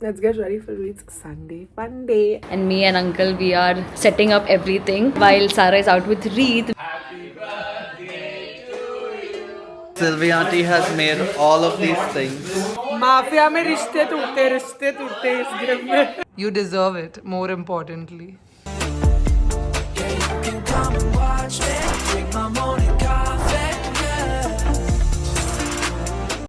Let's get ready for Reed's Sunday fun day. And me and uncle, we are setting up everything while Sarah is out with Reed. Sylvie auntie has made all of these things. Mafia में रिश्ते टूटते इस game में. You deserve it, more importantly.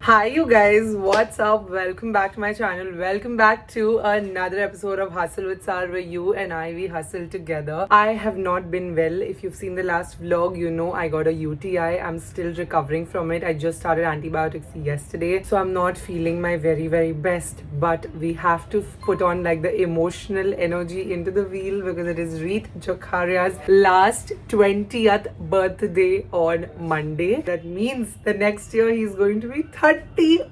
Hi you guys, what's up? Welcome back to my channel. Welcome back to another episode of Hustle with Sar where you and we hustle together. I have not been well. If you've seen the last vlog, you know I got a UTI. I'm still recovering from it. I just started antibiotics yesterday. So I'm not feeling my very best. But we have to put on like the emotional energy into the wheel because it is Reet Jokharia's last 20th birthday on Monday. That means the next year he's going to be 30.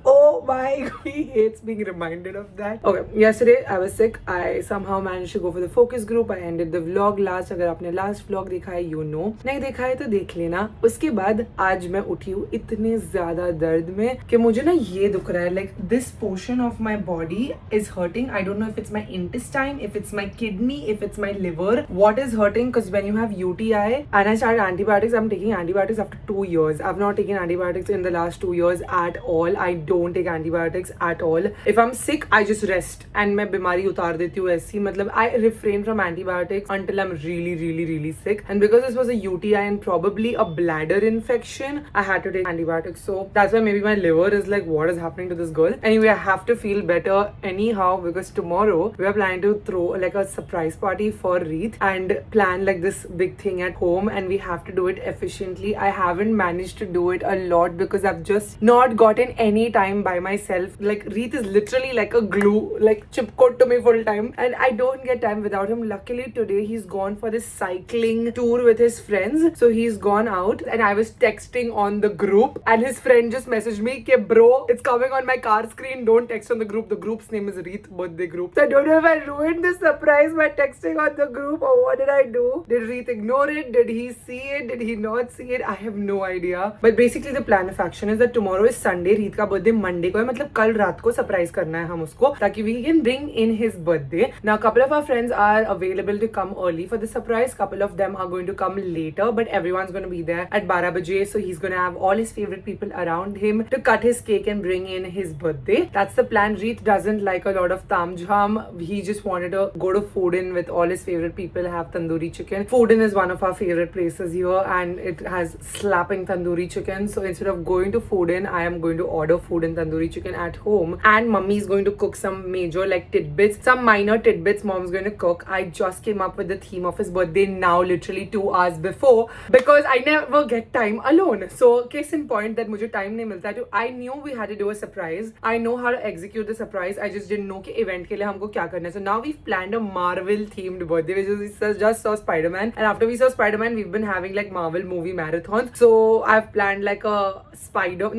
Oh my god, he hates being reminded of that. Okay, yesterday I was sick. I somehow managed to go for the focus group. I ended the vlog last. अगर आपने last vlog देखा है, you know. नहीं देखा है तो देख लेना. उसके बाद आज मैं उठी हूँ इतने ज्यादा दर्द में कि मुझे ना ये दुख रहा है. Like this portion of my body is hurting. I don't know if it's my intestine, if it's my kidney, if it's my liver. What is hurting? Because when you have UTI and I started antibiotics, I'm taking antibiotics after 2 years. I've not taken antibiotics in the last 2 years at all. I don't take antibiotics at all. If I'm sick, I just rest and मैं बीमारी उतार देती हूँ ऐसी. मतलब I refrain from antibiotics until I'm really sick. And because this was a UTI and probably a bladder infection, I had to take antibiotics. So that's why maybe my liver is like, what is happening to this girl? Anyway, I have to feel better anyhow because tomorrow we are planning to throw like a surprise party for Reet and plan like this big thing at home, and we have to do it efficiently. I haven't managed to do it a lot because I've just not gotten any time by myself. Like Reet is literally like a glue, like chipcoat to me full time, and I don't get time without him. Luckily today he's gone for this cycling tour with his friends, so he's gone out, and I was texting on the group and his friend just messaged me ke bro, it's coming on my car screen, don't text on the group. The group's name is Reet birthday group. So I don't know if I ruined the surprise by texting on the group or what did I do. Did Reet ignore it? Did he see it? Did he not see it? I have no idea. But basically the plan of action is that tomorrow is Sunday. रीत का birthday Monday को है, मतलब कल रात को surprise करना है हम उसको ताकि we can bring in his birthday. Now couple of our friends are available to come early for the surprise. Couple of them are going to come later, but everyone's going to be there at 12 बजे. So he's going to have all his favorite people around him to cut his cake and bring in his birthday. That's the plan. Reet doesn't like a lot of taam jham. He just wanted to go to Foodin with all his favorite people, have tandoori chicken. Foodin is one of our favorite places here and it has slapping tandoori chicken. So instead of going to Foodin, I am going to order food and tandoori chicken at home, and mummy is going to cook some major like tidbits, some minor tidbits mom's going to cook. I just came up with the theme of his birthday now literally 2 hours before because I never get time alone. So case in point that मुझे time नहीं मिलता है. I knew we had to do a surprise. I know how to execute the surprise. I just didn't know कि event के लिए हमको क्या करना है. So now we've planned a Marvel themed birthday, which is we just saw Spider-Man, and after we saw Spider-Man we've been having like Marvel movie marathons. So I've planned like a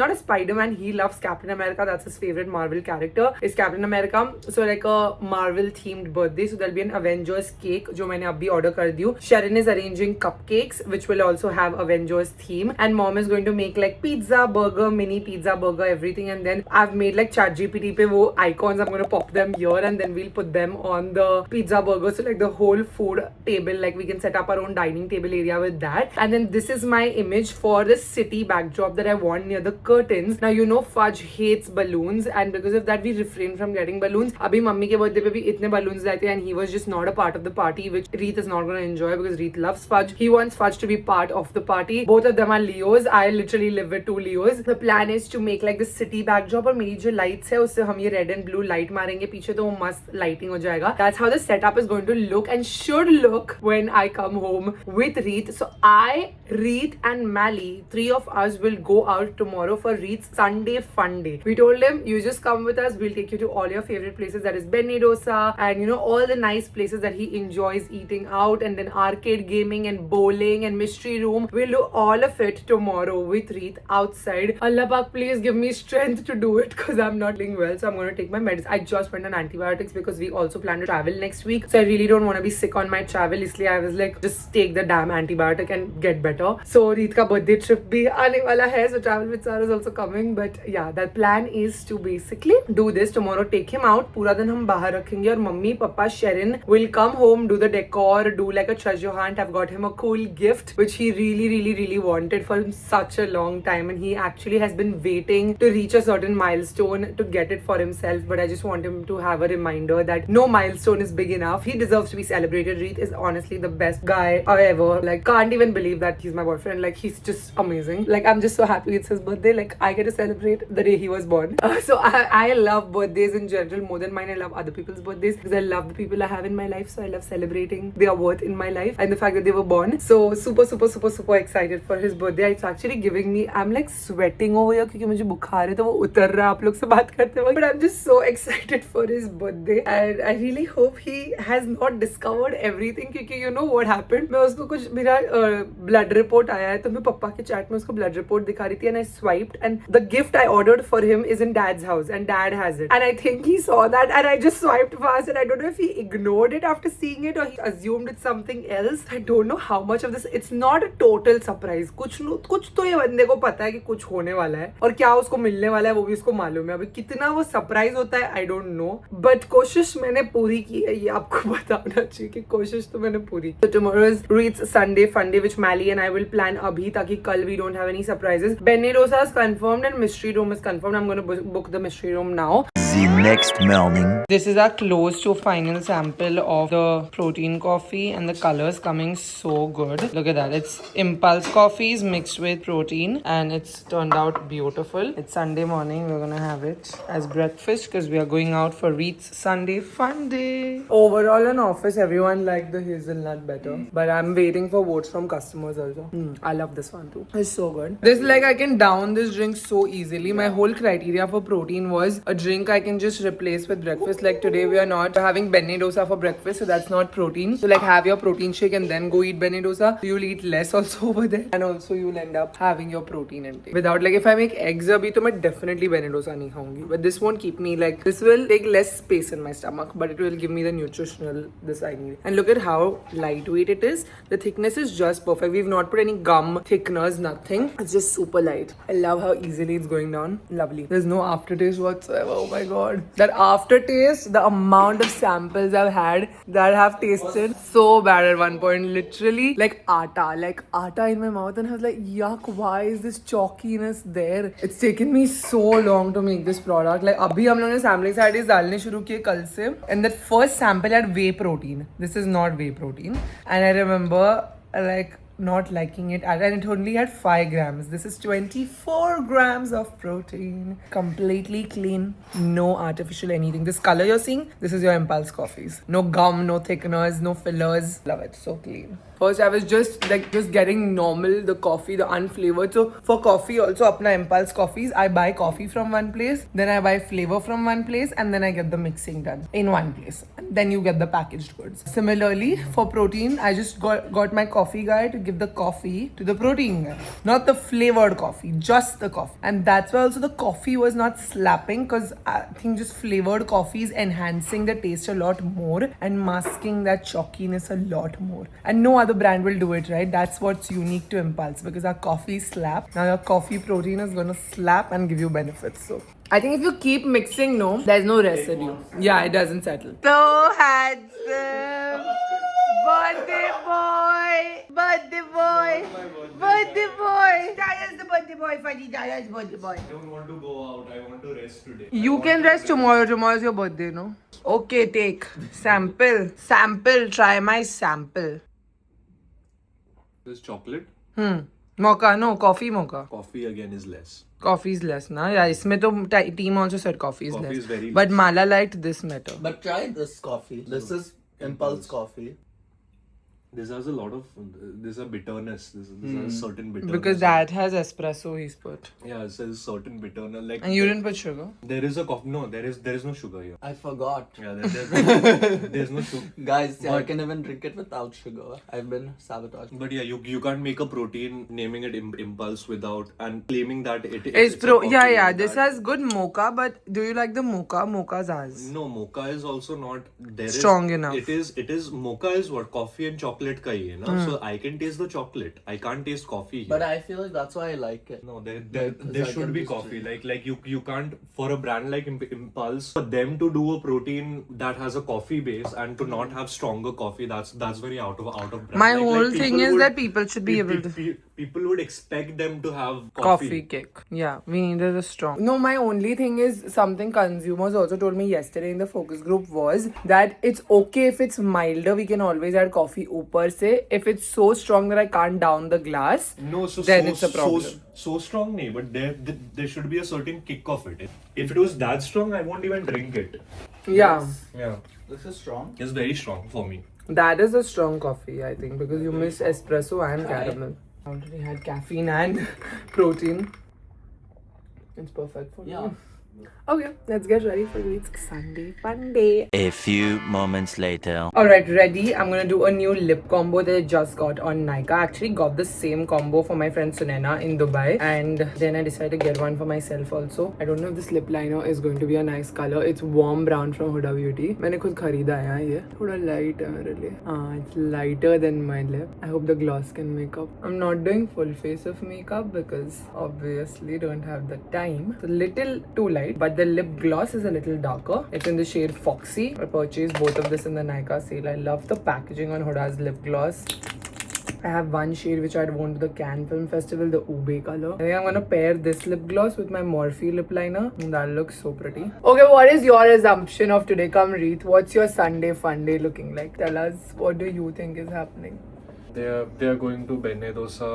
not a Spider-Man, he loves Captain America, that's his favorite Marvel character is Captain America. So like a Marvel themed birthday. So there'll be an Avengers cake जो मैंने अभी order कर दी हूँ. Sharon is arranging cupcakes which will also have Avengers theme, and mom is going to make like pizza, burger, mini pizza, burger, everything. And then I've made like ChatGPT पे वो icons, I'm going to pop them here and then we'll put them on the pizza burger. So like the whole food table, like we can set up our own dining table area with that. And then this is my image for the city backdrop that I want near the curtains. Now you know Fudge hates balloons, and because of that we refrain from getting balloons. Abhi mummy ke birthday pe bhi itne balloons laye the, and he was just not a part of the party, which Reet is not going to enjoy because Reet loves Fudge. He wants Fudge to be part of the party. Both of them are Leos. I literally live with 2 Leos. The plan is to make like the city backdrop, और मेरी जो lights है उससे हम ये red and blue light मारेंगे पीछे तो वो मस्त lighting हो जाएगा. That's how the setup is going to look and should look when I come home with Reet. So I, Reet and Mally, 3 of us will go out tomorrow for Reet's Sunday fun day. We told him, you just come with us, we'll take you to all your favorite places, that is Benny Dosa and you know all the nice places that he enjoys eating out, and then arcade gaming and bowling and mystery room. We'll do all of it tomorrow with Reet outside. Allah Pak, please give me strength to do it because I'm not feeling well, so I'm going to take my medicine. I just went on antibiotics because we also plan to travel next week, so I really don't want to be sick on my travel. इसलिए I was like, just take the damn antibiotic and get better. So Reet का birthday trip भी आने वाला है, so travel with Sarah is also coming. but yeah, that plan is to basically do this tomorrow. Take him out. पूरा दिन हम बाहर रखेंगे और mummy papa Sharon will come home, do the decor, do like a treasure hunt. I've got him a cool gift which he really wanted for such a long time, and he actually has been waiting to reach a certain milestone to get it for himself. But I just want him to have a reminder that no milestone is big enough. He deserves to be celebrated. Reet is honestly the best guy I've ever. Like, can't even believe that he's my boyfriend. Like, he's just amazing. Like, I'm just so happy it's his birthday. Like, I get to celebrate the day he was born. So I love birthdays in general more than mine. I love other people's birthdays because I love the people I have in my life. So I love celebrating their worth in my life and the fact that they were born. So super excited for his birthday. It's actually giving me, I'm like sweating over here क्योंकि मुझे बुखार है तो वो उतर रहा है आप लोग से बात करते वक्त. But I'm just so excited for his birthday and I really hope he has not discovered everything क्योंकि you know what happened. मैं उसको कुछ मेरा blood report आया है तो मैं पापा के चैट में उसको blood report दिखा रही थी and I swiped and the gift I ordered for him is in dad's house and dad has it and I think he saw that and I just swiped fast and I don't know if he ignored it after seeing it or he assumed it's something else. I don't know how much of this. It's not a total surprise. कुछ तो ये बंदे को पता है कि कुछ होने वाला है और क्या उसको मिलने वाला है वो भी उसको मालूम है. अभी कितना वो सरप्राइज होता है I don't know but कोशिश मैंने पूरी की है ये आपको बताना चाहिए कि कोशिश तो मैंने पूरी की. So tomorrow is Reet's Sunday fun day which Mally and I will plan अभी ताकि कल we don't have any surprises. Benny Rosa is confirmed and mystery room is confirmed. I'm going to book the mystery room now. The next morning. This is our close to final sample of the protein coffee and the colors coming so good. Look at that. It's impulse coffees mixed with protein and it's turned out beautiful. It's Sunday morning. We're gonna have it as breakfast because we are going out for Reet's Sunday fun day. Overall in office, everyone liked the hazelnut better. But I'm waiting for votes from customers also. I love this one too. It's so good. This like I can down this drink so easily. My whole criteria for protein was a drink I can just replace with breakfast. Like today we are not having Benny Dosa for breakfast, so that's not protein. So like have your protein shake and then go eat Benny Dosa. You'll eat less also over there, and also you'll end up having your protein intake. Without like if I make eggs abhi to मैं definitely Benny Dosa नहीं खाऊंगी. But this won't keep me like this will take less space in my stomach, but it will give me the nutritional this I need. And look at how lightweight it is. The thickness is just perfect. We've not put any gum thickeners, nothing. It's just super light. I love how easily it's going down. Lovely. There's no aftertaste whatsoever. Oh my god. That aftertaste, the amount of samples I've had that have tasted so bad at one point. Literally like atta in my mouth, and I was like, yuck, why is this chalkiness there? It's taken me so long to make this product. Like abhi hum log ne sampling satis dalne shuru kiye kal se, and that first sample had whey protein. This is not whey protein, and I remember like not liking it, and it only had 5 grams. This is 24 grams of protein, completely clean, no artificial anything. This color you're seeing, this is your impulse coffees. No gum, no thickeners, no fillers. Love it, so clean. First I was just getting normal the coffee, the unflavored. So for coffee also apna impulse coffees, I buy coffee from one place, then I buy flavor from one place, and then I get the mixing done in one place, and then you get the packaged goods. Similarly for protein, I just got my coffee guy to give the coffee to the protein guy, not the flavored coffee, just the coffee. And that's why also the coffee was not slapping, because I think just flavored coffee is enhancing the taste a lot more and masking that chalkiness a lot more, and no other brand will do it, right? That's what's unique to Impulse, because our coffee slap. Now your coffee protein is gonna slap and give you benefits. So I think if you keep mixing, no, there's no residue. Yeah, it doesn't settle. So handsome. Birthday boy. Birthday boy. Birthday boy. Jaya's the birthday boy. Fadi Jaya's birthday boy. I don't want to go out. I want to rest today. You can rest tomorrow. Tomorrow's your birthday, no? Okay, take. Sample. Sample. Try my sample. This chocolate. Mocha, no. Coffee mocha. Coffee again is less. Coffee is less, na? Yeah, isme to team also said coffee is Coffee less. is very But less. Mala liked this better. But try this coffee. This is Impulse coffee. This has a lot of. There's a bitterness. This has a certain bitterness. Because that has espresso he's put. Yeah, it says certain bitterness. Like. And you didn't put sugar? There is a coffee. No, there is no sugar here. I forgot. Yeah, there's no sugar. Guys, I can even drink it without sugar. I've been sabotaged. But yeah, you can't make a protein naming it Impulse without and claiming that It's a pro. coffee Yeah. with This that. has good mocha, but do you like the mocha? Mocha's ours. No, mocha is also not there. Strong enough. It is mocha is what coffee and chocolate chocolate ka hi hai na, so I can taste the chocolate. I can't taste coffee here. But I feel like that's why I like it. No, there I should can be just coffee. Like you can't, for a brand like Impulse, for them to do a protein that has a coffee base and to not have stronger coffee, that's very out of brand. My Like, whole thing people is would- that people should be able to. People would expect them to have Coffee cake. Yeah, we needed a strong. No, my only thing is something consumers also told me yesterday in the focus group was that it's okay if it's milder, we can always add coffee upar se. If it's so strong that I can't down the glass, No, then it's a problem. So strong, nahi, but there should be a certain kick of it. If it was that strong, I won't even drink it. Yeah, Yeah, This is strong. it's very strong for me. that is a strong coffee, I think, because you miss espresso and caramel. I already had caffeine and protein. It's perfect for me. Yeah. Okay, let's get ready for Reed's Sunday fun day. A few moments later. Alright, ready. I'm gonna do a new lip combo that I just got on Nykaa. I actually got the same combo for my friend Sunena in Dubai, and then I decided to get one for myself also. I don't know if this lip liner is going to be a nice color. It's warm brown from Huda Beauty. मैंने खुद खरीदा है ये. थोड़ा light है मेरे लिए. It's lighter than my lip. I hope the gloss can make up. I'm not doing full face of makeup because obviously don't have the time. It's a little too light, but the lip gloss is a little darker. It's in the shade Foxy. I purchased both of this in the Nykaa sale. I love the packaging on Huda's lip gloss. I have one shade which I'd worn to the Cannes Film Festival, the Ube color. I think I'm gonna pair this lip gloss with my Morphe lip liner. That looks so pretty. Okay, what is your assumption of today? Come, Reeth. What's your Sunday fun day looking like? Tell us, what do you think is happening? They are going to Benne Dosa.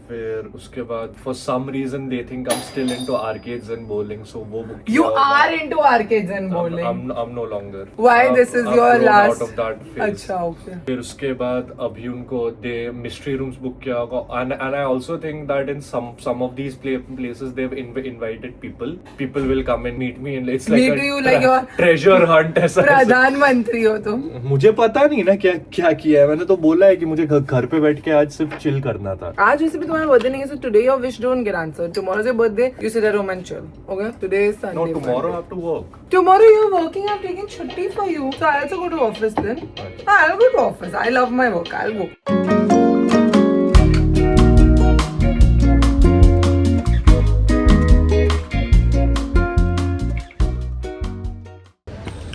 फिर उसके बाद for some reason they think I'm still into arcades and bowling, so वो book You किया होगा. are into arcades and bowling. I'm no longer. Why? This is your grown last. out of that phase. अच्छा, okay. फिर उसके बाद अभी उनको they mystery rooms book किया होगा, and I also think that in some of these places they've invited people will come and meet me, and it's like Meet a you like your treasure hunt ऐसा प्रधानमंत्री हो तुम. मुझे पता नहीं ना क्या किया है. मैंने तो बोला है कि मुझे घर पे बैठ के आज सिर्फ चिल करना था. आज वैसे भी तुम्हारा बर्थडे नहीं है, so today your wish don't get answered. Tomorrow's your birthday, you sit at home and chill. Okay? Today is Sunday. No, tomorrow I Monday. have to work. Tomorrow you're working, I'm taking chutti for you. So I'll also go to office then. I'll go to office. I love my work. I'll go.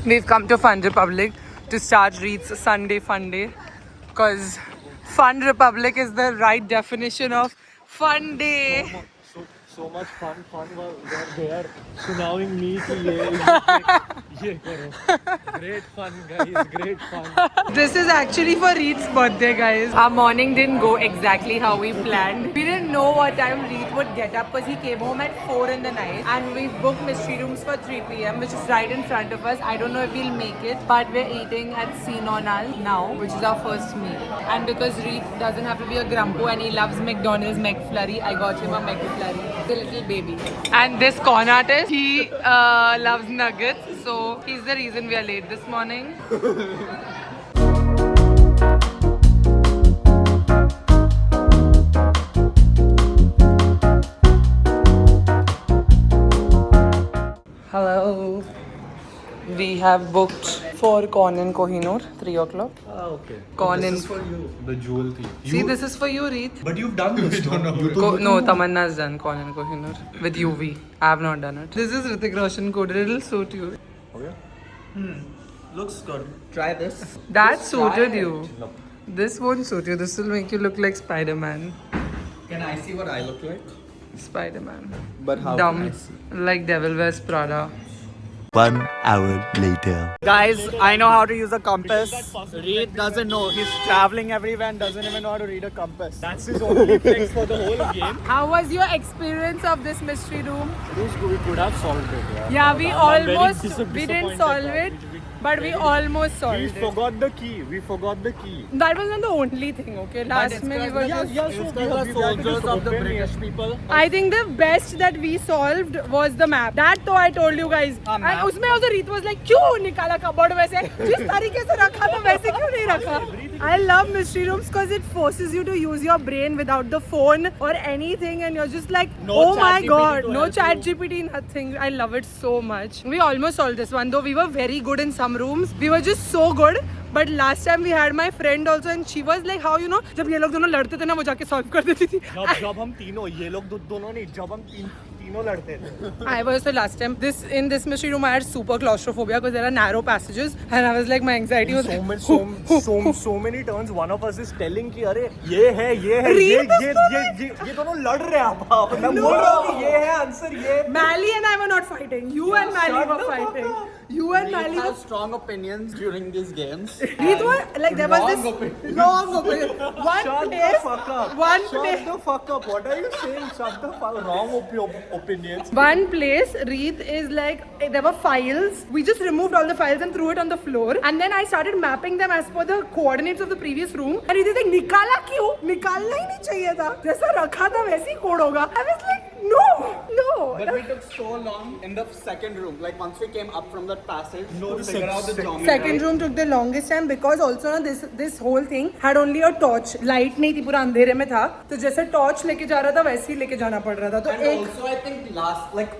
We've come to Fun Republic to start Reed's Sunday fun day. Because Fun Republic is the right definition of fun day. So much fun were there सुनाविंग me कि ये करो. Great fun guys, great fun. This is actually for Reed's birthday, guys. Our morning didn't go exactly how we planned. We didn't know what time Reed would get up because he came home at 4 in the night, and we booked mystery rooms for 3 p.m. which is right in front of us. I don't know if we'll make it, but we're eating at Sinonal now, which is our first meal. And because Reed doesn't have to be a grumpo and he loves McDonald's McFlurry, I got him a McFlurry. The little baby. And this con artist, he loves nuggets, so he's the reason we are late this morning. Hello. We have booked for Corn in Kohinoor, 3 o'clock. Okay. Corn in. This is for you. The jewel thing. See, this is for you, Reed. But you've done this. No, Tamanna's done Corn in Kohinoor with UV. I have not done it. This is Hrithik Roshan coded. It'll suit you. Okay. Looks good. Try this. That suited you. This won't suit you. This will make you look like Spider-Man. Can I see what I look like? Spider-Man. But how Dumb. can I see? Like Devil Wears Prada. 1 hour later. Guys, I know how to use a compass. Reed doesn't know. He's traveling everywhere and doesn't even know how to read a compass. That's his only flex for the whole game. How was your experience of this mystery room? We could have solved it. Yeah, we I'm very almost, disappointed we didn't solve it, but we almost solved We it. forgot the key. We forgot the key. That was not the only thing, okay? Last minute we were just... We are soldiers of the British people. I think the best that we solved was the map. That though I told you guys. And उसमें also Reet was like, क्यों निकाला cupboard वैसे? जिस तरीके से रखा था वैसे क्यों नहीं रखा? I love mystery rooms because it forces you to use your brain without the phone or anything, and you're just like, oh my god, no chat GPT, nothing. I love it so much. We almost solved this one though. We were very good in some rooms. We were just so good, But last time we had my friend also and she was like, how you know, जब ये लोग दोनों लड़ते थे ना वो जाके solve कर देती थी. जब हम तीनों ये लोग दोनों नहीं जब हम तीनों लड़ते थे. I was the last time in this mystery room I had super claustrophobia because there are narrow passages and I was like my anxiety was so many turns. One of us is telling कि अरे ये है ये दोनों लड़ रहे हैं आप. मैं बोल रहा हूँ कि ये है आंसर ये. Mally and I were not fighting. You and Mally were fighting. You and Mally You were have strong opinions during these games. It was like there was this long opinion. Shut the fuck up. One Shut the fuck up. What are you saying? Shut the fuck. Wrong opinions. One place, Reet is like, there were files. We just removed all the files and threw it on the floor. And then I started mapping them as per the coordinates of the previous room. And Reet is like, निकाला क्यों? निकालना ही नहीं चाहिए था. जैसा रखा था वैसे ही कोड होगा. I was like, no. But we took so long in the second room. Like once we came up from that passage to figure out the geometry. Second room took the longest time because also ना this whole thing had only a torch. Light नहीं थी, पूरा अंधेरे में था. तो जैसे torch लेके जा रहा था वैसे ही लेके जाना पड़ रहा था. तो And also I think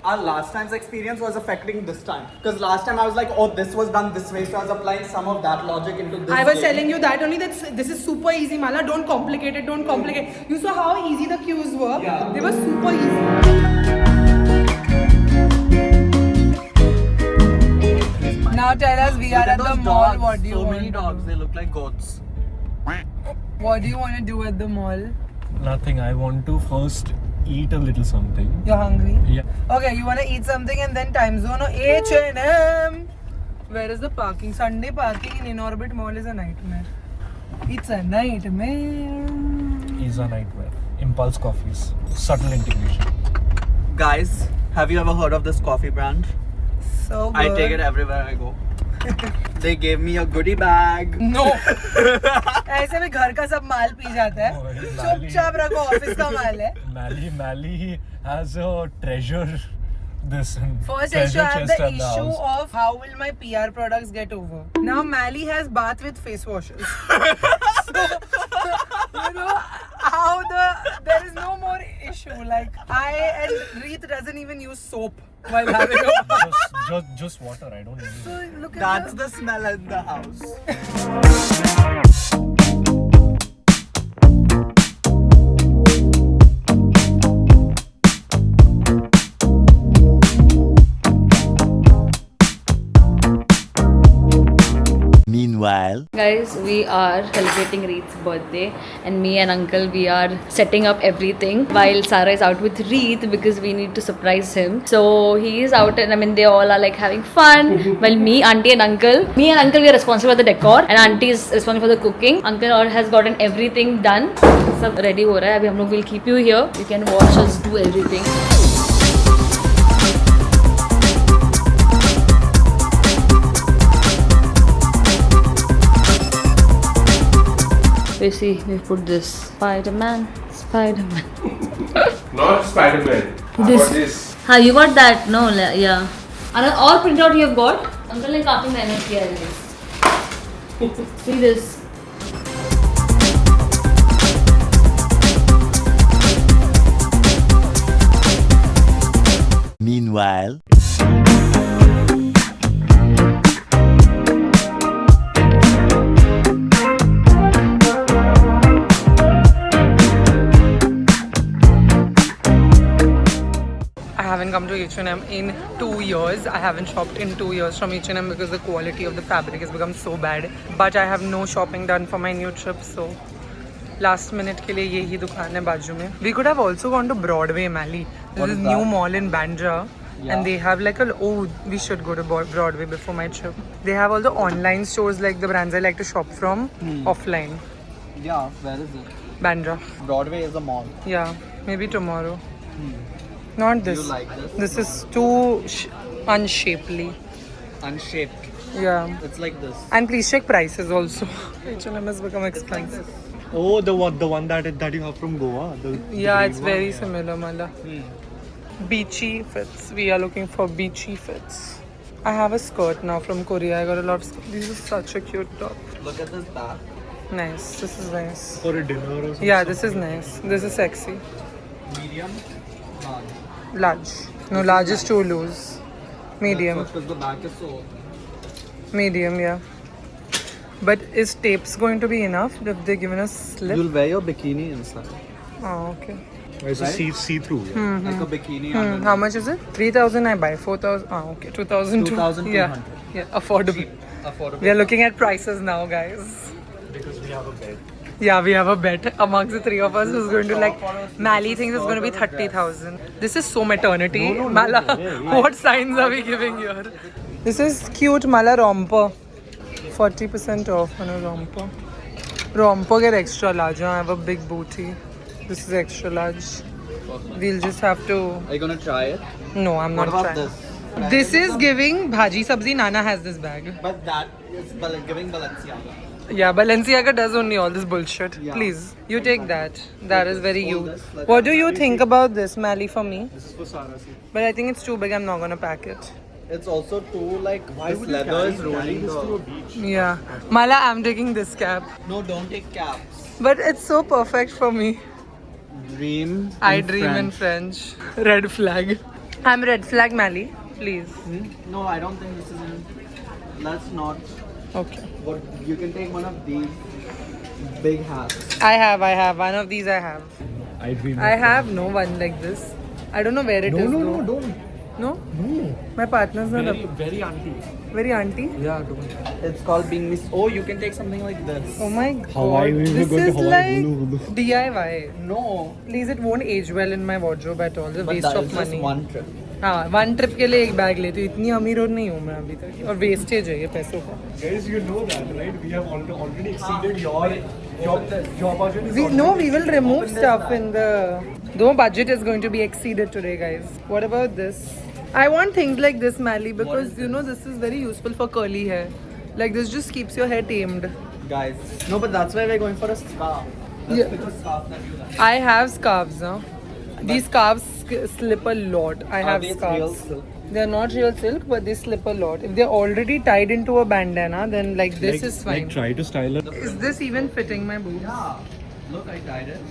our last time's experience was affecting this time. Because last time I was like, oh, this was done this way, so I was applying some of that logic into this. I was game. telling you that only that this is super easy, Mala. Don't complicate it. Don't complicate. You saw how easy the cues were. Yeah. They were super easy. Now tell us, we are Look at the those mall. dogs. What do you so want? many dogs, they look like goats. What do you want to do at the mall? Nothing. I want to first eat a little something. You're hungry? Yeah. Okay, you want to eat something and then time zone or H&M. Where is the parking? Sunday parking in Inorbit Mall is a nightmare. It's a nightmare. Is a nightmare. Impulse coffees. Subtle integration. Guys, have you ever heard of this coffee brand? So good. I take it everywhere I go. They gave me a goodie bag. No. ऐसे में घर का सब माल P जाता है. चुपचाप रखो, office का माल है. Mally has a treasure. First issue, I have the issue of how will my PR products get over. Now Mally has bath with face washes. So, you know how there is no more issue. Like and Reet doesn't even use soap while having a bath. Just water. I don't need it. So look at That's the smell in the house. Meanwhile, Guys, we are celebrating Reet's birthday, and me and Uncle, we are setting up everything while Sarah is out with Reet because we need to surprise him. So he is out, and I mean, they all are like having fun. While me, Auntie, and Uncle, we are responsible for the decor, and Auntie is responsible for the cooking. Uncle has gotten everything done. सब ready हो रहा है. अभी हम लोग will keep you here. You can watch us do everything. We see, we put this Spider-Man. Not Spider-Man. This. You got that? No, yeah. And all printout you have got? Uncle ने काफी मेहनत किया है this. See this. meanwhile, I haven't come to H&M in 2 years. I haven't shopped in 2 years from H&M because the quality of the fabric has become so bad. But I have no shopping done for my new trip, so last minute के लिए यही दुकान है बाजू में. We could have also gone to Broadway, Mally. This is new mall in Bandra. Yeah. And they have like we should go to Broadway before my trip. They have all the online stores like the brands I like to shop from offline. Yeah, where is it? Bandra. Broadway is a mall. Yeah, maybe tomorrow. Not this. Do you like this? This is too unshapely. Unshaped. Yeah. It's like this. And please check prices also. H&M has become expensive. Oh, the one that you have from Goa. Yeah, it's very similar, Mala. Beachy fits. We are looking for beachy fits. I have a skirt now from Korea. I got a lot of skirts. This is such a cute top. Look at this back. Nice. This is nice. For a dinner or something. Yeah, this is nice. This is sexy. Medium. Large. Large. No, large is too loose. Medium. Because the back is so. Medium, yeah. But is tapes going to be enough if they're given us slip? You'll wear your bikini inside. Oh, okay. It's a see-through. Yeah. Like a bikini. How much is it? 3,000 I buy. 4,000. Oh, okay. 2,000. 2,200. Yeah, affordable. Affordable. We are looking at prices now, guys. Because we have a bed. Yeah, we have a bet amongst the three of us who's going to like. Mali thinks it's going to be 30,000. This is so maternity. Mala, what signs are we giving here? This is cute Mala romper. 40% off on a romper. Romper get extra large. I have a big booty. This is extra large. We'll just have to. Are you gonna try it? No, I'm What not about trying. this? This is giving bhaji sabzi. Nana has this bag. But that is giving Balenciaga. Yeah, Balenciaga does only all this bullshit. Yeah. Please, you take that. That is very Hold you. this, let What do you think about this, Mali, for me? This is for Sarah. But I think it's too big. I'm not gonna pack it. It's also too like this leather is ruining the. Yeah, Mala, I'm taking this cap. No, don't take caps. But it's so perfect for me. Dream. I dream in French. Red flag. I'm red flag, Mali. Please. No, I don't think this is. That's not. Okay. What you can take one of these big hats. I have. One of these I have. I dream. I have no one like this. I don't know where it is. though. don't. No? My partner's not up. Very auntie. Very auntie. Yeah, don't. It's called being Miss. Oh, you can take something like this. Oh my god. Hawaii, we were this going to is Hawaii. like DIY. No, Please, it won't age well in my wardrobe at all. The but waste that of is just money. one trip. हाँ, one trip के लिए एक bag लेती हूँ. इतनी अमीर और नहीं हूँ मैं अभी तक. और wastage है ये पैसों का. Guys, you know that, right? We have already exceeded your budget. Is We will remove stuff in the. The budget is going to be exceeded today, guys. What about this? I want things like this, Mali, because you know this is very useful for curly hair. Like this just keeps your hair tamed. Guys. No, but that's why we're going for a scarf. Let's Yeah. pick a scarf that you like. I have scarves now. These scarves slip a lot. I have these scarves. real silk? They're not real silk, but they slip a lot. If they're already tied into a bandana, then like this is fine. Like try to style it. Is this even fitting my boobs? Yeah. Look, I tied it.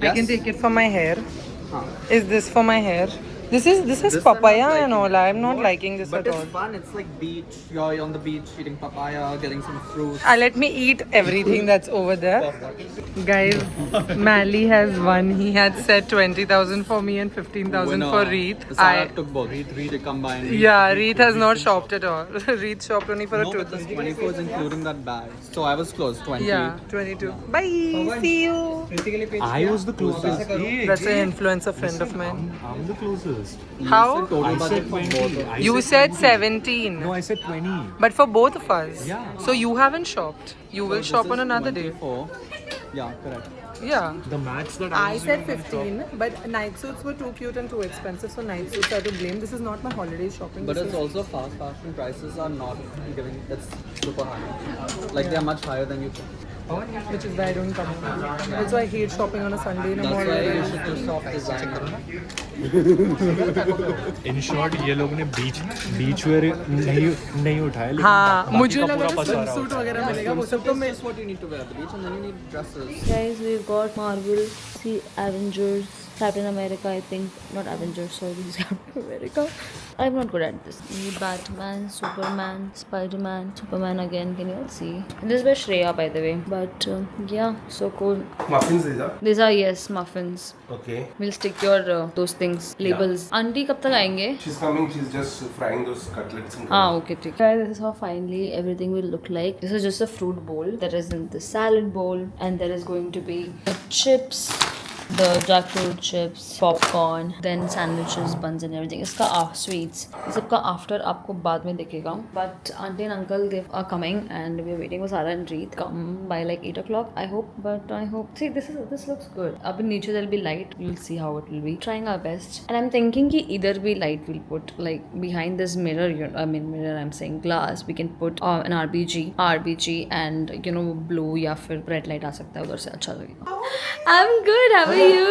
I can Yes. take it for my hair. Huh. Is this for my hair? This is This I'm papaya not and all. liking. I'm not What? liking this But at it's all. fun. It's like beach. You're on the beach eating papaya, getting some fruit. Let me eat everything that's over there. Guys, Mali has won. He had said 20,000 for me and 15,000 for Reet. Sarah took both. Reet combined. Yeah, Reet has not shopped at all. Reet shopped only for a No, but this toothpaste. 24 is including that bag. So I was close. 20. Yeah, 22. Bye. See you. I was the closest. That's an influencer friend of mine. I'm the closest. How? Total I budget said for 20. both. You said 17. No, I said 20. But for both of us. Yeah. So you haven't shopped. You will shop on another day. 24. Yeah, correct. Yeah. The max that I said 15, but night suits were too cute and too expensive, so night suits are to blame. This is not my holiday shopping. But this it's is- also fast fashion prices are not giving. It's super high. Like they are much higher than you think. which is why I don't come. Also, I hate shopping on a Sunday in a That's mall. why where you I- should do soft design. In short, ये लोगों ने beach wear नहीं उठाया लेकिन हाँ, बाकी मुझे का लगा पूरा ना पसारा swimsuit होता है। वगैरह मिलेगा वो सब तो मैं That's what you need to wear at the beach, and then you need dresses. Guys, we've got Marvel, see Avengers, Captain America, I think. Not Avengers, sorry, it's Captain America. I'm not good at this. Need Batman, Superman, Spider-Man, Superman again. Can you all see? This is by Shreya, by the way. But yeah, so cool. Muffins these are? These are, yes, muffins. Okay. We'll stick your those things, labels. Auntie कब तक आएंगे? She's coming, she's just frying those cutlets and Ah, okay, ठीक. Guys, this is how finally everything will look like. This is just a fruit bowl. There is the salad bowl, and there is going to be the chips, the jackfruit chips, popcorn, then sandwiches, buns and everything. इसका sweets. इस सबका after आपको बाद में दिखेगा. But auntie and uncle they are coming, and we are waiting for Sarah and Reet come by like 8 o'clock. I hope, but I hope. See, this looks good. Up in nature there'll be light. We'll see how it will be. Trying our best. And I'm thinking कि either be light we'll put like behind this mirror. Mirror. I'm saying glass. We can put an RBG, and you know blue या फिर red light आ सकता है उधर से अच्छा लगेगा. I'm good. How are you?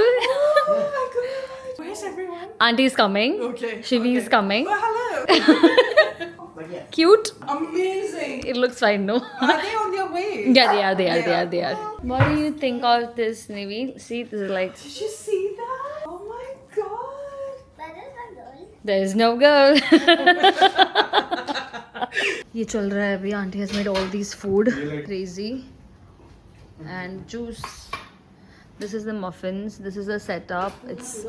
Oh my god! Where's everyone? Auntie is coming. Okay. Shivi is coming. Oh, hello! Cute. Amazing! It looks fine, no? Are they on their way? Yeah, they are. What do you think of this, Nivi? See, this is like Did you see that? Oh my god! there is no girl. ये चल रहा है अभी. Auntie has made all these food. Crazy. And juice. This is the muffins. This is the setup. It's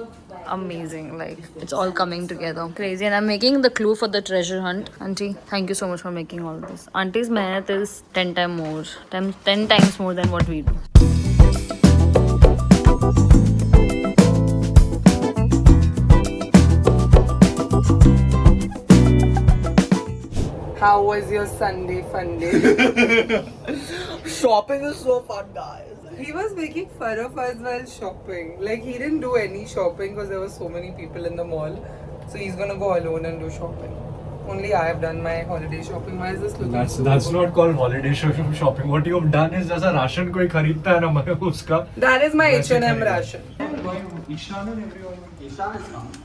amazing. Like, it's all coming together. Crazy. And I'm making the clue for the treasure hunt. Auntie, thank you so much for making all this. Auntie's mehnat is 10 times more. 10 times more than what we do. How was your Sunday fun day? Shopping is so fun, guys. He was making fun of us while shopping. Like, he didn't do any shopping because there were so many people in the mall. So he's gonna go alone and do shopping. Only I have done my holiday shopping. Why is this looking so That's good? not called holiday shopping. What you have done is जैसा ration कोई खरीदता है ना मैं उसका. That is my वैसे H&M खरीदा. ration. Ishan and everyone. Ishan is coming.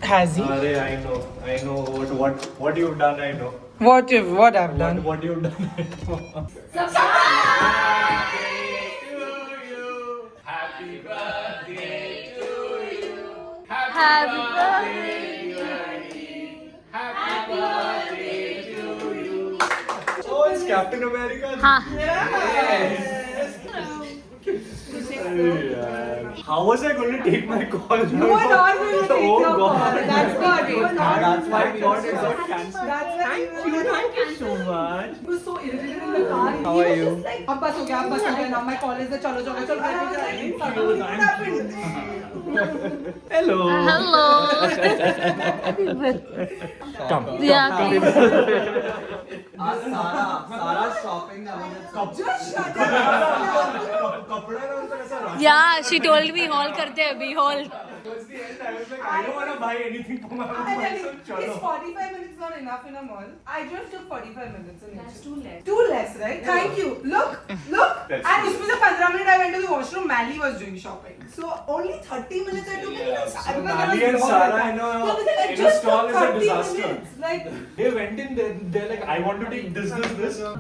Has he? अरे I know what you've done. I know What I've done? what you've done. Happy birthday. Oh, it's Captain America. हाँ. How was I going to take my call? You are not going to take Oh, your God. call. That's God. You are not. That's why we got it got cancelled. That's why Thank you so much. He was so irritated in the car. How are you? अब बस हो गया. Now my call is the चलो. Suddenly what happened? Hello. Hello. Come. Yeah. Sarah shopping. Yeah, she told me haul करते हैं अभी haul. I was like, I don't want to buy anything for my myself. Is Chalo. 45 minutes not enough in a mall? I just took 45 minutes in That's too less. Too less, right? Thank you. Look. That's And उसमें से 15 minutes I went to the washroom. Mally was doing shopping. So only 30 minutes I took it. Yeah, Because so there Mally was and no Sarah time. in a- So because I in a just stall took is a 30 disaster. minutes. Like, They went in, they're like, I want to take this.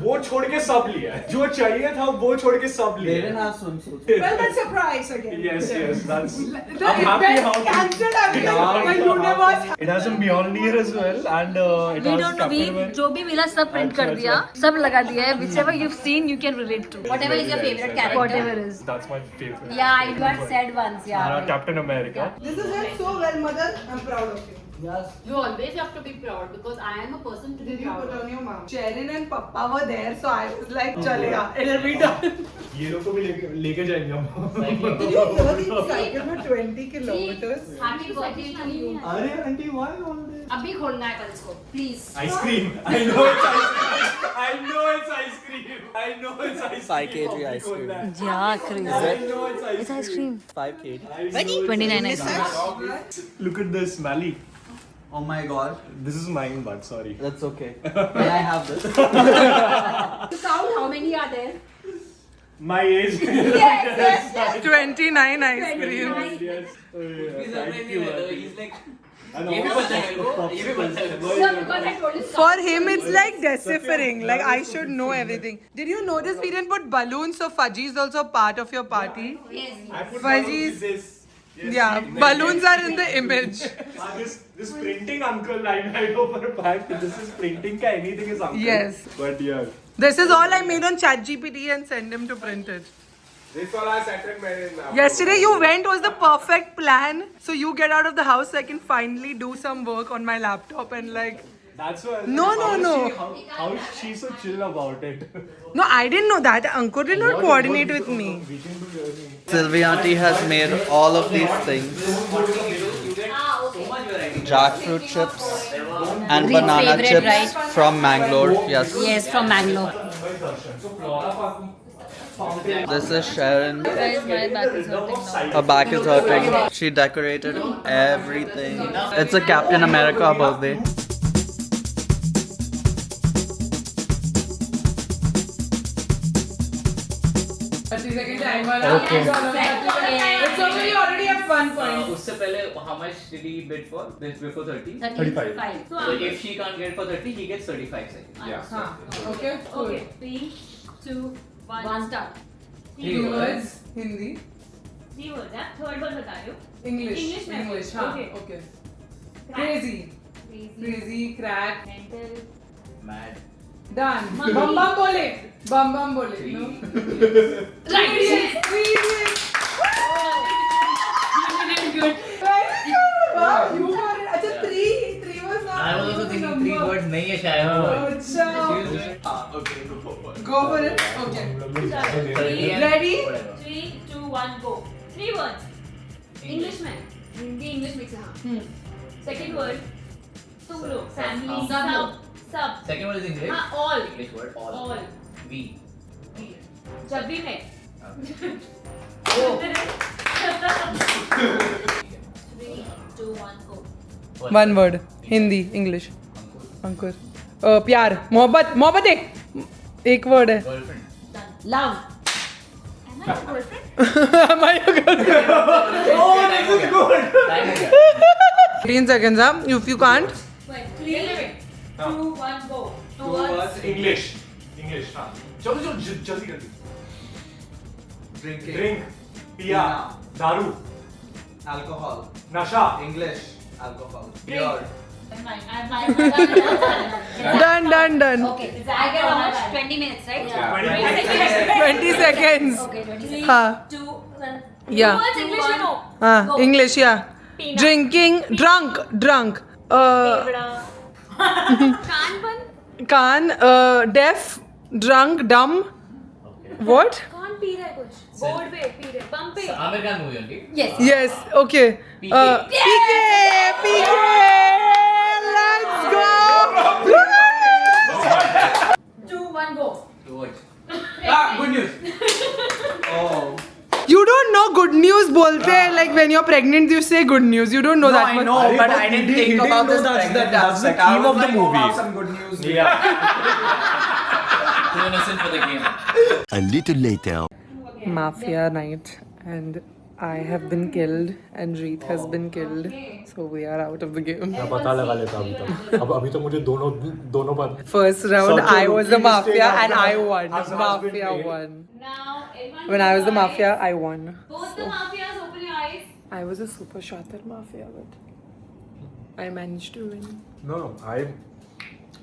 वो छोड़ के सब लिया है. जो चाहिए था वो छोड़ के सब They लिया didn't है. have swimsuits. well, that's a price again. Yes, that's. The I'm happy event how cancelled. I was Yeah. like, my universe. It has a Mjolnir as well, and it We has don't know. Captain America. जो भी मिला सब print कर अच्छा, दिया, सब लगा दिया है. Whichever you've seen, you can relate to. Whatever is your favorite character. Whatever is. That's my favorite. Yeah, you had said once, yeah. Captain America. This is done so well, mother. I'm proud of you. Yes. You always have to be proud because I am a person to be Did you proud put of. on your mom? Sharon and Papa were there, so I was like, chalega, it'll be done. ये लोग को भी लेके जाएंगे हम. Did you hear the cycle for 20 kilometers? Happy birthday to you. अरे aunty why all this? अभी खोलना है कल इसको, please. Ice cream. I know it's ice cream. I know it's ice cream. 5 kg ice cream. Yeah, crazy. I know it's ice It's ice cream. 5 kg. 29 ice cream. Look at this, Mally. Oh my god. This is mine, but sorry. That's okay. Can I have this? To count how many are there. My age. 29 ice cream. Yes. Thank you. He's like. And also, No, because I told you. For him, it's like deciphering. Like, I should know everything. Did you notice we didn't put balloons, so fudgy is also part of your party? Yes. I put Fudgies. this. Yes, Yeah, see, balloons are in the image. This printing uncle, I know for a fact this is printing ka anything is uncle. Yes. But yeah. This is all I made on ChatGPT and send him to print it. This all I settled made in Yesterday you went was the perfect plan. So you get out of the house so I can finally do some work on my laptop and like. That's why. No. How is she so chill about it? No, I didn't know that. Ankur did not coordinate with me. We can do everything. Sylvie auntie has made all of these things. Jackfruit chips and Reed's banana favorite, chips right? from Mangalore. Yes. Yes, from Mangalore. This is Sharon. Guys, my back is hurting now. Her back is hurting. She decorated everything. It's a Captain America birthday. Okay. It's okay, we already have 1 point. उससे पहले how much did he bid for? This before 30? 35. So if she can't get for 30, he gets 35 seconds. Yeah. Okay, cool. Okay, 3, 2, 1, start. Three words. Hindi. 3 words, yeah? Third word बता रही हूँ. English. English में. English. हाँ. Okay. Okay. Crazy. Crazy. Crack. Mental. Mad. Done. Bum bum bole. Bum bum bole. No. Right. Three idiots. Good. Very good. Wow, you got it. अच्छा three was not. I was also thinking 3 words नहीं है शायद. अच्छा. Okay, Go for it. Okay. Ready? 3, 2, 1, go. 3 words. English में. Hindi English mix है हाँ. Second word. तुम लोग. Family. सब. Second word is English. हाँ, all. English word. All. We. जब भी मैं. Go. 3, 2, 1, go. One word. Hindi, English. अंकुर. प्यार, मोहब्बत एक word है. Girlfriend. Love. Am I your girlfriend? Am I your girlfriend? Oh, this is good. Time हो गया. 15 seconds up. If you can't. Wait, 3, 2, 1, go. 2 words. English. हाँ. चलो जल्दी कर दी. Drink. पिया. दारू. Alcohol. नशा. English. Alcohol. Drink. Beer. I'm fine. Done. Okay, I get how much? 20 minutes, right? Yeah. 20 seconds. Okay, 20. हाँ. 2, 1. Yeah. Two words English, you know. हाँ, Go. English, yeah. Peanut. Drinking, drunk. Can, deaf, drunk, dumb. What? कौन P रहा है कुछ? Board पे P रहे. बम पे. American movie only. Yes. Yes, okay. PK. PK. Let's go. 2, 1, go. 2 words. Good news. Oh. You don't know good news बोलते हैं like when you're pregnant you say good news. You don't know that much. but I didn't think about this. That's the theme of the movie. Some good news. Yeah. Too innocent for the game. A little later. Mafia night and I have been killed and Reet has been killed, so we are out of the game. मैं पता लगा लेता अभी तक. अभी तो मुझे दोनों बात. First round Such a I was the rookie mistake mafia and I has won. been Mafia made. won. Now, everyone. When I was the mafia, I won. Both the mafias, open your eyes. I was a super shatter mafia, but I managed to win. No,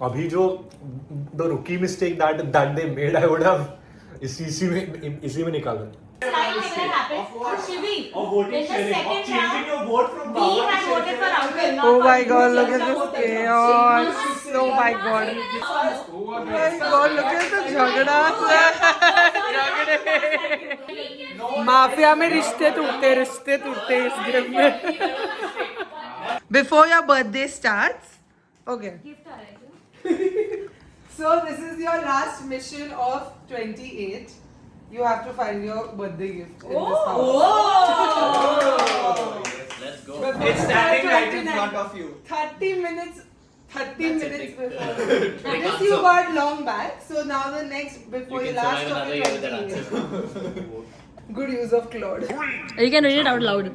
अभी जो the rookie mistake that they made, I would have इसी में निकाला. Slide never happened. Shivi. Of voting In the sharing, of second changing round, your vote from we had voted for Rahul. not Oh for my you. god, She look has at this voted. chaos. Oh my god. Who was Oh my god, look at the jhagda. Mafia में रिश्ते टूटते इस game में. Before your birthday starts. Okay. So this is your last mission of 28. You have to find your birthday gift in this house. Let's go. It's standing right in front of you. 30 minutes That's before. it. This you got long back. So now the next before You your can last survive of another your year with that 28. Good use of Claude. You can read it out loud.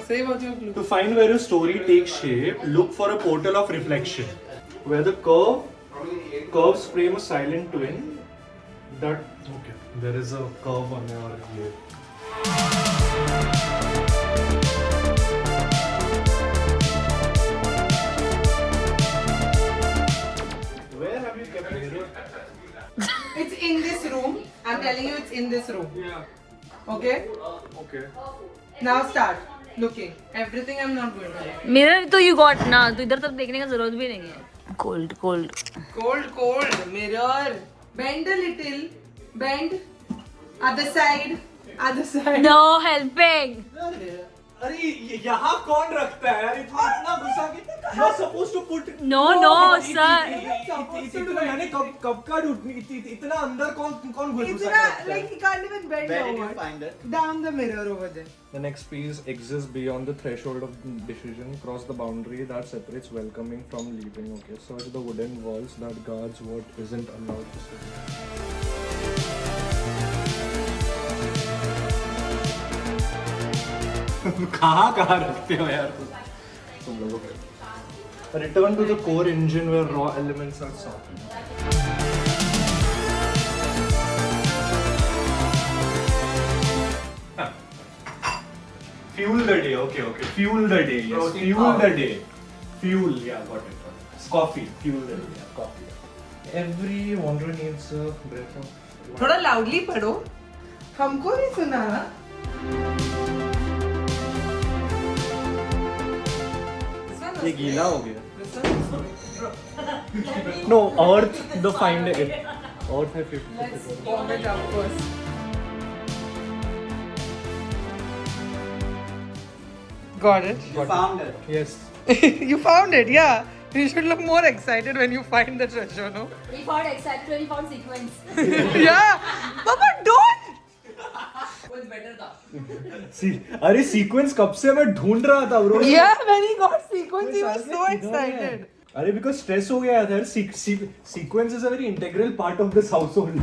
Say what you clue. To find where a story takes shape, look for a portal of reflection, where the curves frame a silent twin. There is a curve on your lip. Where have you kept mirror? It's in this room. I'm telling you, it's in this room. Yeah. Okay? Okay. Now start looking. Everything I'm not going to do. Mirror तो you got ना, तो इधर तक देखने का जरूरत भी नहीं है. Cold. Cold. Mirror. Bend a little. Bend. Other side. No helping. अरे यहाँ कौन रखता है यार इतना गुस्सा कि you're supposed to put No, sir. मैंने कब का इतना अंदर कौन घुस It's सकता not like he can't even bend Where did you over. find it? Down the mirror over there. The next piece exists beyond the threshold of decision. Cross the boundary that separates welcoming from leaving. Okay, search the wooden walls that guards what isn't allowed to see. कहाँ रखते हो यार तुम लोगों को? Return to the core engine where raw elements are softened. Fuel the day, okay. Fuel the day, yes. Fuel the day. Fuel, yeah, got it. Coffee, fuel, yeah, coffee. Every wanderer needs a breath of. थोड़ा loudly पढ़ो, हमको नहीं सुना ना. ये गीला हो गया. No, Earth, the find it. Earth है 50. Let's warm it up first. Got it. You found it. Yes. You found it, yeah. You should look more excited when you find the treasure, no? We found excited when we found sequence. Yeah. Papa, don't! See, अरे sequence कब से मैं ढूंढ रहा था bro. Yeah, when he got sequence, he was so excited. अरे because stress हो गया था. Sequence is a very integral part of this household.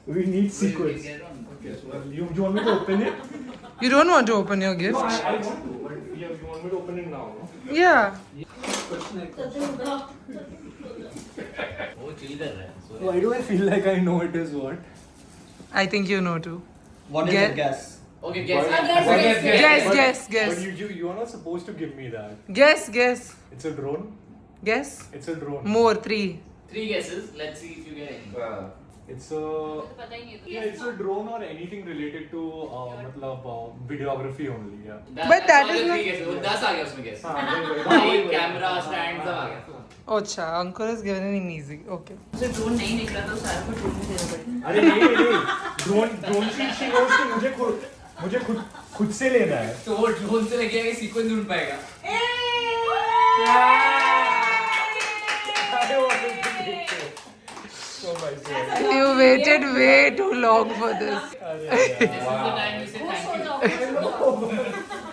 We need sequence. Okay, so you want me to open it? You don't want to open your gift? I want to, but yeah, you want me to open it now? No? Yeah. Why do I feel like I know it is what? I think you know too. What is Guess. it? Guess. Okay, guess. Guess. You are not supposed to give me that. Guess. It's a drone. Guess. It's a drone. More, 3. 3 guesses. Let's see if you get any. It's a it's a drone or anything related to मतलब videography only. Yeah. But that is not- 3 guesses. वो 10 आ गया उसमें guess. हाँ, Mic, camera, stand सब आ गया. Acha, Ankur has given an easy. Okay. उसे drone नहीं निकला तो सारा को ड्रोन देना पड़ेगा. अरे नहीं ड्रोन से मुझे खुद से लेना है. तो वो ड्रोन से लगे कि सीक्वेंस ढूंढ पाएगा. You waited way too long for this. This is the time you say thank you.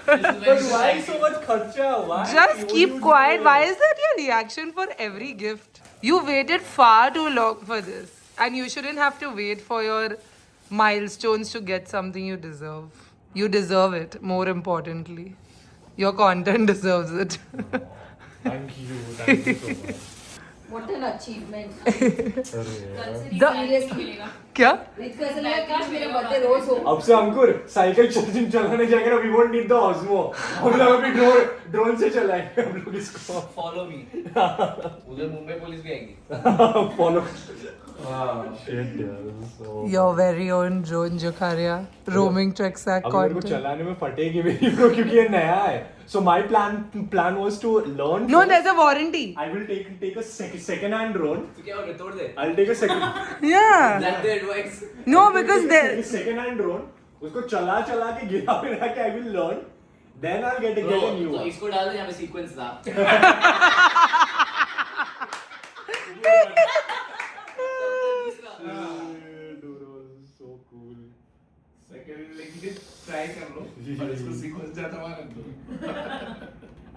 But why so much kharcha? Why? Just keep quiet. Why is that your reaction for every gift? You waited far too long for this. And you shouldn't have to wait for your milestones to get something you deserve. You deserve it, more importantly. Your content deserves it. Thank you so much. What an achievement. क्या? It's ऐसा लगा काश मेरा birthday रोज हो. अब से अंकुर cycle चलाने जाएंगे ना. We won't need the Osmo. हम लोग अभी ड्रोन से चलाएंगे हम लोग इसको. Follow me. उधर मुंबई पुलिस भी आएगी. Follow. Shit यार. So. Your very own drone Jokharia roaming Trexac अब मेरे को content. चलाने में फटेगी मेरी bro क्योंकि ये नया है. So my plan was to learn. No, first. there's a warranty. I will take a second hand drone. तो क्या हो रहा है तोड़ दे. I'll take a second. Yeah. That's the advice. No, because there. second hand drone. उसको चला के गिरा के I will learn. Then I'll get a new तो one. इसको डाल दे यहाँ पे सीक्वेंस था. So cool.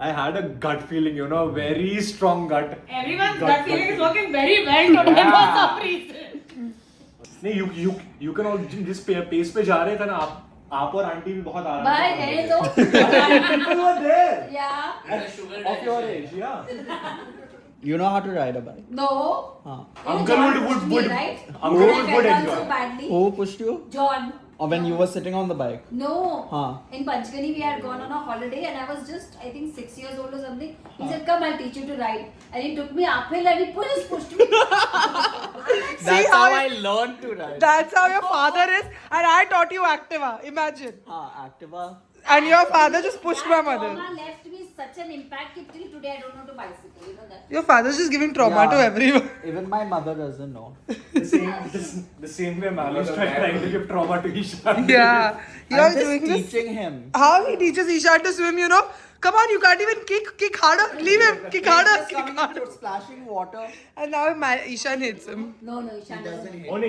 I had a gut feeling, you know, a very strong gut. Everyone's gut feeling is feeling. working very well today for some reason. नहीं, you can all जिस pace पे जा रहे थे ना आप और आंटी भी बहुत आराम Bye, से रहने दो. people were there Yeah. of your age, yeah. You know how to ride a bike? No. Uncle would right? Uncle And I would fell down enjoy. so badly. Who pushed you? John. Or when you were sitting on the bike? No. Huh. In Panchgani we had gone on a holiday and I was just I think 6 years old or something. He said, "Come, I'll teach you to ride." And he took me uphill and he pushed me. That's how how I learned to ride. That's how your father is, and I taught you Activa. Imagine. Activa. And your father just pushed my mother. Trauma left me such an impact that till today I don't know to bicycle. You know that. Your father's just giving trauma to everyone. Even my mother doesn't know. The same way Mami is trying to give trauma to Ishan. Yeah. You're I'm just doing this. teaching him. How he teaches Ishan to swim, you know? Come on, you can't even kick. Kick harder. Leave him. Kick harder. He's just Kick coming harder. into splashing water. And now Ishan hits him. No, Ishan doesn't. Oh no,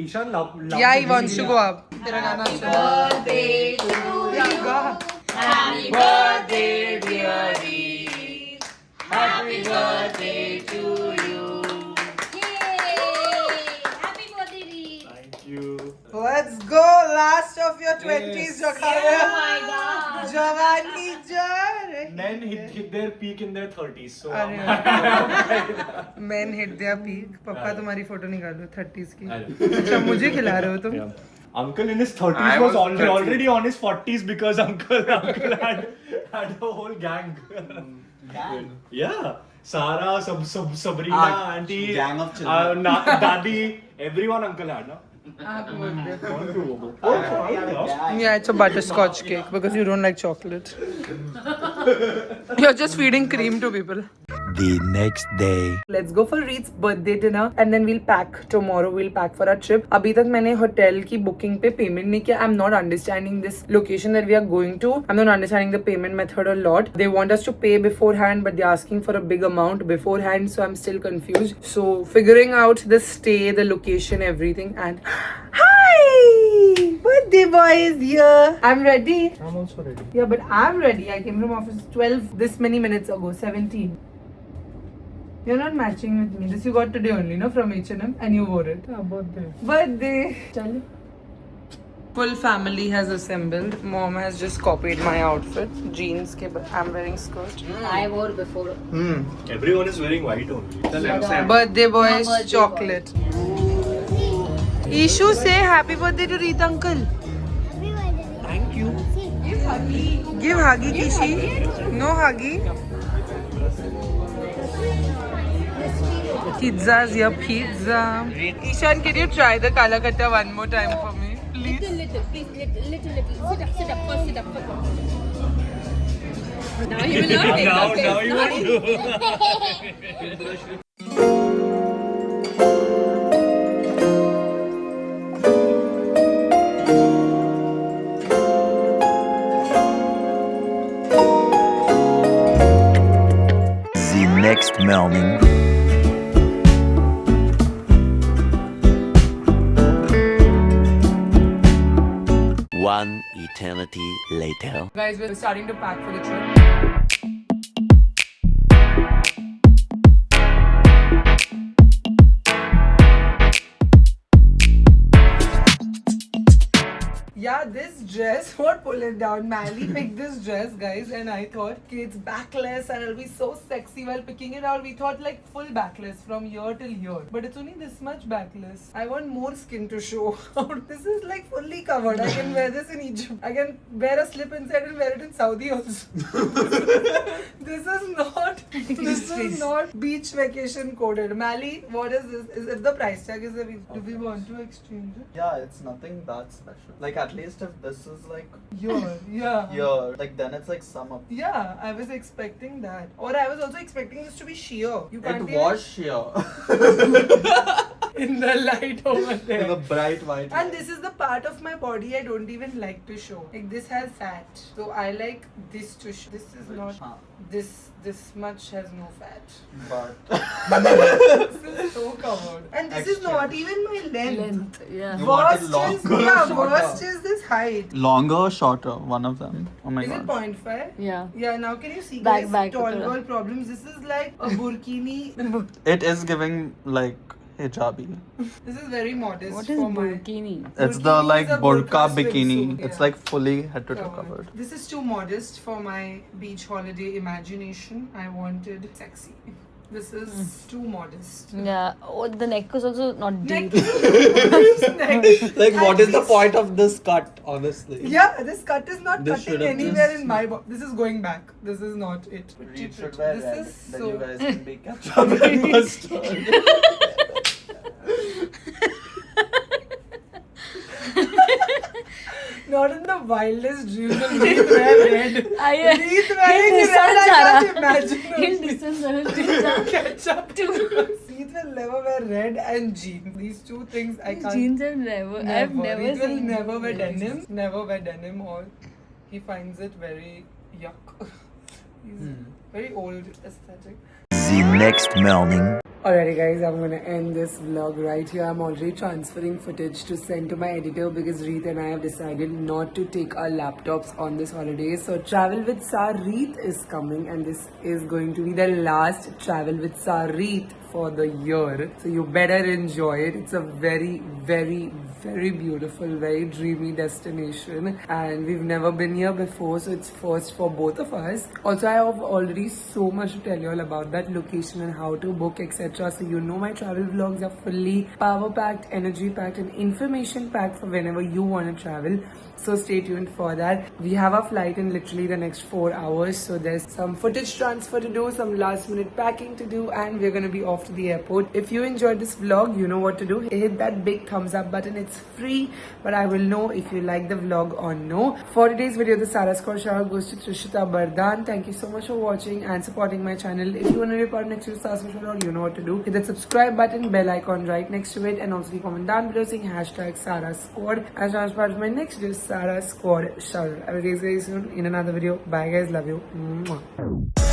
Ishan love. Yeah, he wants to go up. तेरा गाना अच्छा है. Birthday to Yeah, you. go. Happy birthday, dear Reed. Happy birthday to you. Yay! Happy birthday, Reed. Thank you. Let's go. Last of your 20s, Jokharia. Oh my God. Jawani jar. Men hit their peak in their 30s. So Men hit their peak. पापा तुम्हारी photo निकालो 30s की. अच्छा मुझे खिला रहे हो तुम? Yeah. Uncle in his 30s was already on his 40s because uncle had the whole gang. Yeah. Sarah, Sabrina, auntie, gang of children. Dadi, everyone uncle had, no? Yeah, it's a butterscotch cake because you don't like chocolate. You're just feeding cream to people. The next day. Let's go for Reed's birthday dinner and then we'll pack. Tomorrow we'll pack for our trip. अभी तक मैंने hotel की booking पे payment नहीं किया. I'm not understanding this location that we are going to. I'm not understanding the payment method a lot. They want us to pay beforehand, but they're asking for a big amount beforehand, so I'm still confused. So figuring out the stay, the location, everything, and hi, birthday boy is here. I'm ready. I'm also ready. Yeah, but I'm ready. I came from office 12 this many minutes ago. 17. You're not matching with me. This you got today only, no? From H&M, and you wore it. Yeah, birthday. Birthday. Chalo. Full family has assembled. Mom has just copied my outfit. Jeans ke, but I'm wearing skirt. I wore before. Everyone is wearing white only. Birthday boy's chocolate. Ishu, say happy birthday to Reet uncle. Thank you. Give huggy, Kishi. No huggy. Pizza's here, pizza. Ishan, can you try the kala katta one more time for me, please? Little. Sit up. First sit up. Now he will not take Now the you will do. The next morning. One eternity later. Guys, we're starting to pack for the trip. Yeah, this dress, what pull it down? Mally picked this dress, guys, and I thought, okay, it's backless and it'll be so sexy while picking it out. We thought like full backless from here till here, but it's only this much backless. I want more skin to show out. This is like fully covered. I can wear this in Egypt. I can wear a slip inside and wear it in Saudi also. This is not beach vacation coded. Mally, what is this? Is if the price tag is there, do we want to exchange it? Yeah, it's nothing that special. Like at least if this is like Yeah. here, like then it's like summer. Yeah, I was expecting that. Or I was also expecting this to be sheer. You can't It even- was sheer. in the light over there. In the bright white. And this is the part of my body I don't even like to show. Like this has fat. So I like this to show. This is not this much has no fat. But This is so covered. And this is not even my length. Yeah. You want it Worst is, longer or yeah, shorter? worst is this height. longer or shorter? One of them. Oh my Is it god. 0.5? Yeah. Yeah, now can you see Back, guys, tall to girl problems. This is like a burkini. It is giving like hijabi. This is very modest What is for my... burkini? It's the Burkini like is a burqa burqa bikini. swimsuit, It's yeah. like fully head to toe covered. This is too modest for my beach holiday imagination. I wanted sexy. This is too modest. Yeah. Oh, the neck was also not Neck. deep. Neck. Like what At is the least- point of this cut, honestly? Yeah, this cut is not This should cutting have anywhere just- in my body. This is going back. This is not it. Reed should wear This red. is Then so... you guys can be ketchup and mustard. Not in the wildest dreams of Reed wear red. Reed wearing He'll red, I can't imagine. He'll distance Ketchup too. Reed will never wear red and jeans. These two things I can't. Jeans have never. I've never Reed will seen. never wear jeans. denim. Never wear denim, or he finds it very yuck. He's very old aesthetic. The next morning. Alrighty guys, I'm gonna end this vlog right here. I'm already transferring footage to send to my editor because Reet and I have decided not to take our laptops on this holiday. So Travel with Sarit is coming and this is going to be the last Travel with Sarit for the year. So you better enjoy it. It's a very, very, very beautiful, very dreamy destination, and we've never been here before, so it's first for both of us. Also, I have already so much to tell you all about that location and how to book, etc. So you know my travel vlogs are fully power packed, energy packed, and information packed for whenever you want to travel. So stay tuned for that. We have our flight in literally the next 4 hours, so there's some footage transfer to do, some last minute packing to do, and we're gonna be off to the airport. If you enjoyed this vlog, you know what to do. Hit that big thumbs up button. It's free, but I will know if you like the vlog or no. For today's video, the Sara Score shout out goes to Trishita Bardhan. Thank you so much for watching and supporting my channel. If you want to be part next to the Sara Score shout out, you know what to do. Hit that subscribe button, bell icon right next to it, and also comment down below saying hashtag Sara Squad as part of my next video, Sara Squad shout out. I will see you guys very soon in another video. Bye guys, love you. Mwah.